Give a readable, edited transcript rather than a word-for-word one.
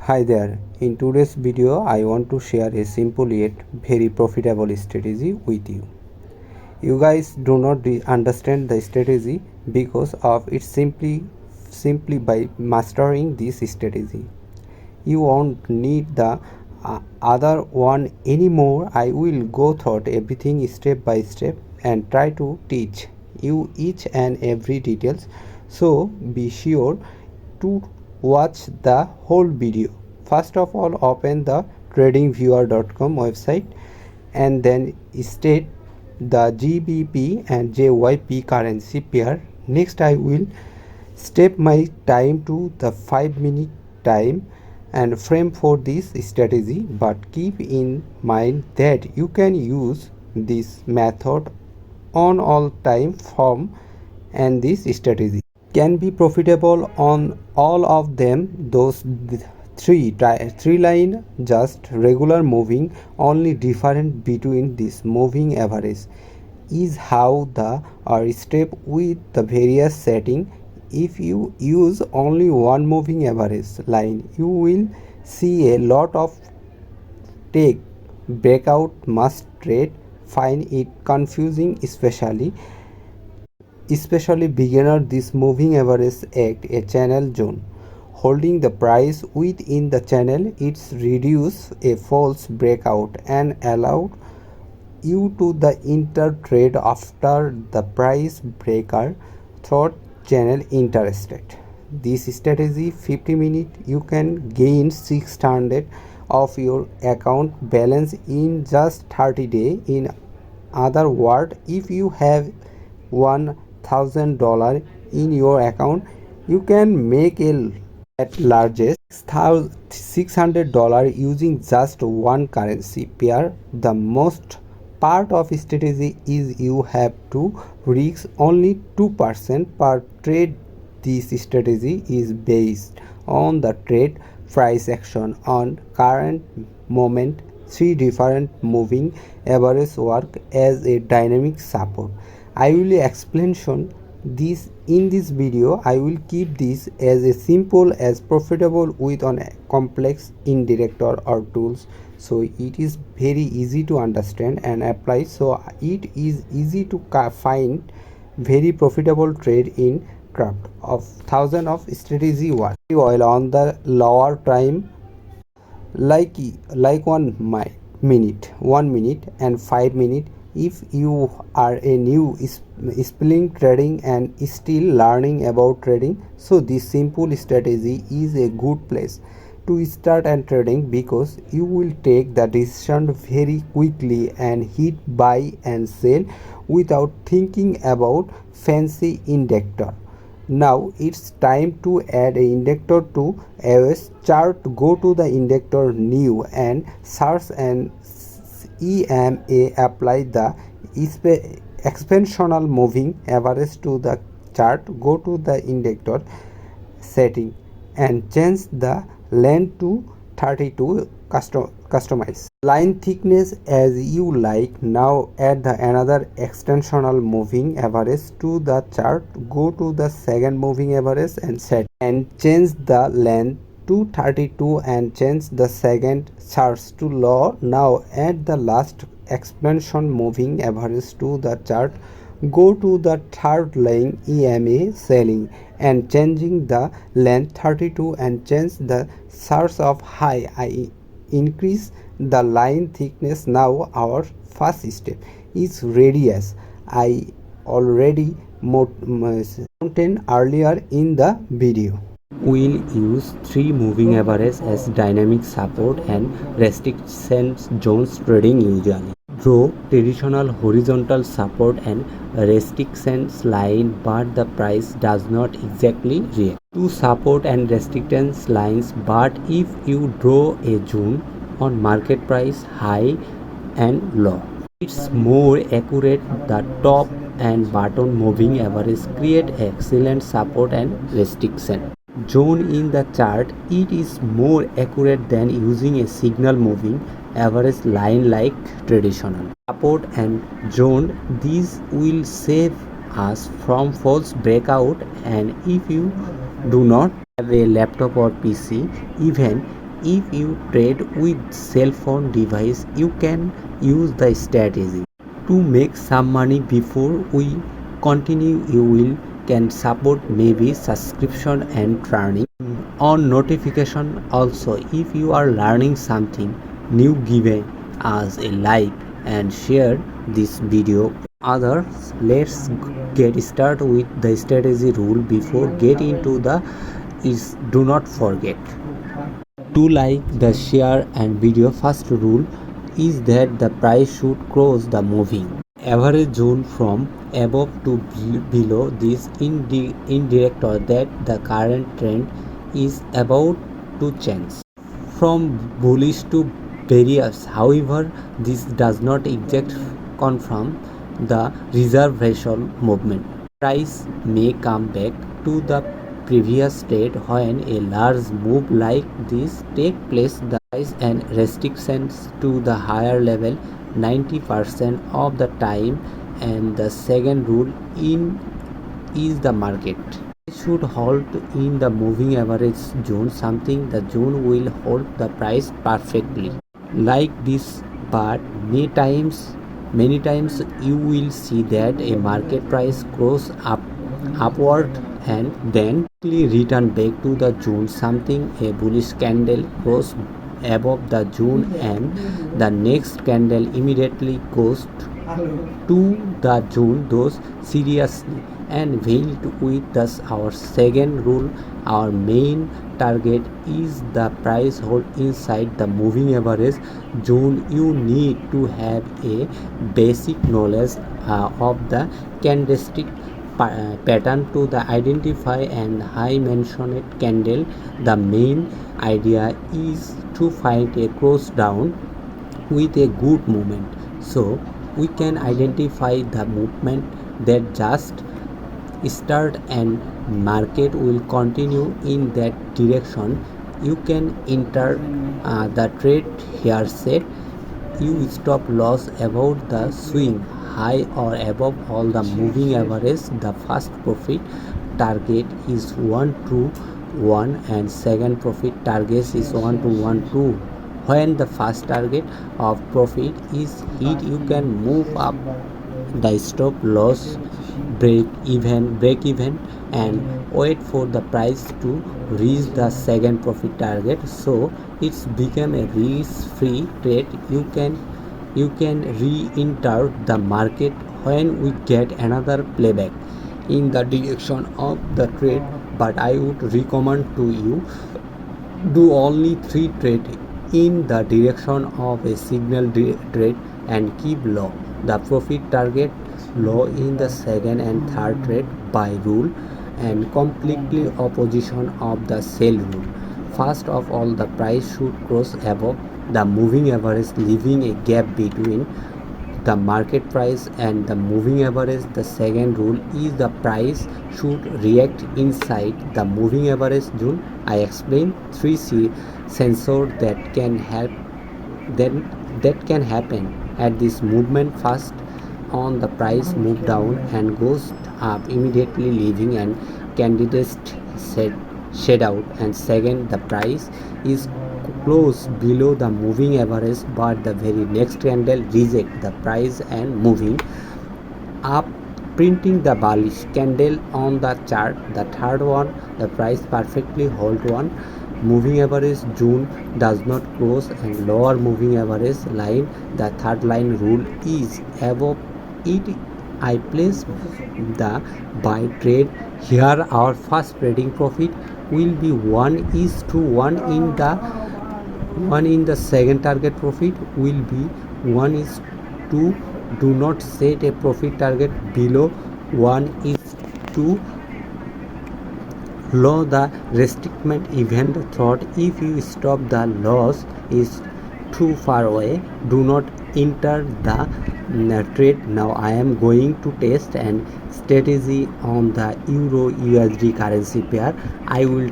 Hi there. In today's video, I want to share a simple yet very profitable strategy with you. You guys do not understand the strategy because of it simply by mastering this strategy. You won't need the other one anymore. I will go through everything step by step and try to teach you each and every details. So be sure to watch the whole video. First of all, open the tradingviewer.com website and then state the GBP and JYP currency pair. Next, I will step my time to the 5-minute time and frame for this strategy, but keep in mind that you can use this method on all time form, and this strategy can be profitable on all of them. Those three line just regular moving, only different between this moving average is how the or step with the various setting. If you use only one moving average line, you will see a lot of take breakout must trade, find it confusing, especially beginner. This moving average act a channel zone, holding the price within the channel. It's reduce a false breakout and allow you to the enter trade after the price breaker through channel interstate. This strategy 50-minute you can gain 600 of your account balance in just 30 days. In other words, if you have $1,000 in your account, you can make a at largest $600 using just one currency pair. The most part of strategy is you have to risk only 2% per trade. This strategy is based on the trade price action on current moment. Three different moving average work as a dynamic support. I will explain this in this video. I will keep this as a simple as profitable with on a complex indicator or tools, so it is very easy to understand and apply, so it is easy to find very profitable trade in craft of thousand of strategy work while on the lower time like 1 minute and 5 minute. If you are a new spelling trading and still learning about trading, so this simple strategy is a good place to start and trading, because you will take the decision very quickly and hit buy and sell without thinking about fancy indicator. Now it's time to add an indicator to AOS chart. Go to the indicator new and search and EMA. Apply the expansional moving average to the chart. Go to the indicator setting and change the length to 32. Customize line thickness as you like. Now add the another extensional moving average to the chart. Go to the second moving average and set and change the length to 32 and change the second chart to low. Now add the last expansion moving average to the chart. Go to the third line EMA selling and changing the length 32 and change the source of high. I increase the line thickness. Now our first step is radius. I already mounted earlier in the video. We'll use three moving averages as dynamic support and resistance zones. Trading usually draw traditional horizontal support and resistance line, but the price does not exactly react to support and resistance lines. But if you draw a zone on market price high and low, it's more accurate. The top and bottom moving average create excellent support and resistance zone in the chart. It is more accurate than using a signal moving average line like traditional support and zone. These will save us from false breakout, and if you do not have a laptop or PC, even If you trade with cell phone device, you can use the strategy to make some money. Before we continue, you will can support maybe subscription and turning on notification. Also, if you are learning something new, give us a like and share this video others. Let's get started with the strategy rule. Before get into the is do not forget to like the share and video. First rule is that the price should cross the moving average zone from above to below. This indicator that the current trend is about to change from bullish to bearish. However, this does not exactly confirm the reservation movement. Price may come back to the previous state. When a large move like this take place, the price and restrictions to the higher level 90% of the time. And the second rule in is the market should hold in the moving average zone. Something the zone will hold the price perfectly like this, but many times you will see that a market price goes upward and then quickly return back to the zone. Something a bullish candle goes above the zone and the next candle immediately goes to the zone. Those seriously and veiled with thus our second rule. Our main target is the price hold inside the moving average zone. You need to have a basic knowledge of the candlestick pattern to the identify and high mentioned candle. The main idea is to find a cross down with a good movement, so we can identify the movement that just start and market will continue in that direction. You can enter the trade here. Set you stop loss about the swing high or above all the moving average. The first profit target is 1 to 1 and second profit target is 1 to 1 2. When the first target of profit is hit, you can move up the stop loss break even and wait for the price to reach the second profit target, so it's become a risk free trade. You can re-enter the market when we get another playback in the direction of the trade. But I would recommend to you do only 3 trade in the direction of a signal trade and keep low the profit target low in the second and third trade by rule, and completely opposition of the sell rule. First of all, the price should cross above the moving average, leaving a gap between the market price and the moving average. The second rule is the price should react inside the moving average zone. I explained 3 sensors that can help that can happen at this movement. First, on the price move down and goes up immediately, leaving and candidate shed out. And second, the price is close below the moving average, but the very next candle reject the price and moving up, printing the bullish candle on the chart. The third one, the price perfectly hold one moving average zone, does not close and lower moving average line. The third line rule is above it, I place the buy trade. Here our first trading profit will be 1:1 in the 1 in the second target profit will be 1:2. Do not set a profit target below 1:2 low the restriction event thought. If you stop the loss is too far away, do not enter the trade. Now I am going to test and strategy on the euro USD currency pair. I will